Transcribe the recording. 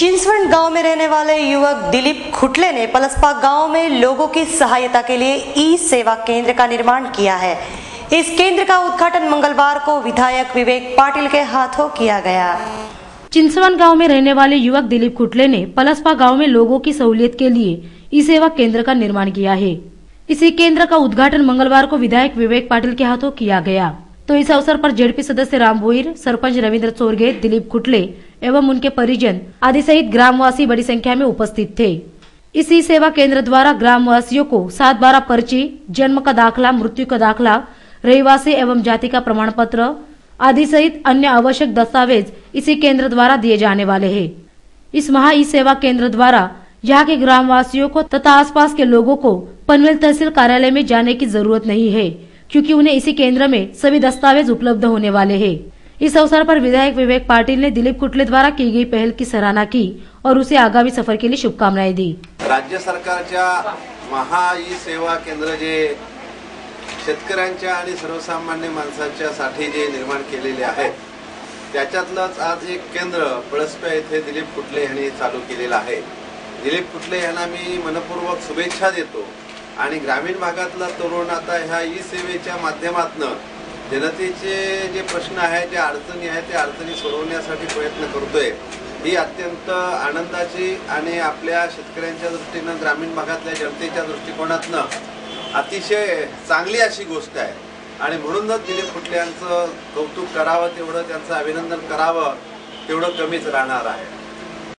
चिंचवड गांव में रहने वाले युवक दिलीप खुटले ने पलसपा गांव में लोगों की सहायता के लिए ई सेवा केंद्र का निर्माण किया है। इस केंद्र का उद्घाटन मंगलवार को विधायक विवेक पाटिल के हाथों किया गया। चिंचवड गांव में रहने वाले युवक दिलीप खुटले ने पलसपा गांव में लोगों की सहूलियत के लिए ई सेवा केंद्र का निर्माण किया है। इसी केंद्र का उद्घाटन मंगलवार को विधायक विवेक पाटिल के हाथों किया गया। तो इस अवसर पर जेडपी सदस्य राम भोईर, सरपंच रविंद्र चोरगे, दिलीप खुटले एवं उनके परिजन आदि सहित ग्रामवासी बड़ी संख्या में उपस्थित थे। इस ई सेवा केंद्र द्वारा ग्रामवासियों को 7/12 पर्ची, जन्म का दाखला, मृत्यु का दाखला, रहिवासी एवं जाति का प्रमाण पत्र आदि सहित अन्य आवश्यक दस्तावेज इसी केंद्र द्वारा दिए जाने वाले हैं। इस महा ई सेवा केंद्र द्वारा यहाँ के ग्रामवासियों को तथा आसपास के लोगों को पनवेल तहसील कार्यालय में जाने की जरूरत नहीं है, क्योंकि उन्हें इसी केंद्र में सभी दस्तावेज उपलब्ध होने वाले हैं। इस अवसर पर विधायक विवेक पाटिल ने दिलीप खुटले द्वारा की गई पहल की सराहना की और उसे आगामी सफर के लिए शुभकामनाएं दी। राज्य सरकारच्या महा ई सेवा केंद्र जे शेतकऱ्यांच्या आणि सर्वसामान्य माणसांच्यासाठी जे निर्माण केलेले आहे, त्याच्यातलंच आज एक केंद्र पळसप्या येथे दिलीप खुटले यांनी चालू केलेलं आहे। दिलीप खुटले यांना मी मनपूर्वक शुभेच्छा देतो आणि ग्रामीण भागातला तरुण आता ह्या ई सेवेच्या माध्यमातून जनतेचे जे प्रश्न आहेत, जे अडचणी आहेत, त्या अडचणी सोडवण्यासाठी प्रयत्न करतोय। ही अत्यंत आनंदाची आणि आपल्या शेतकऱ्यांच्या दृष्टीने ग्रामीण भागातल्या जनतेच्या दृष्टिकोनातून अतिशय चांगली अशी गोष्ट आहे आणि म्हणूनच दिलीप खुटले यांचं कौतुक करावं तेवढं, त्यांचं अभिनंदन करावं तेवढं कमीच राहणार आहे।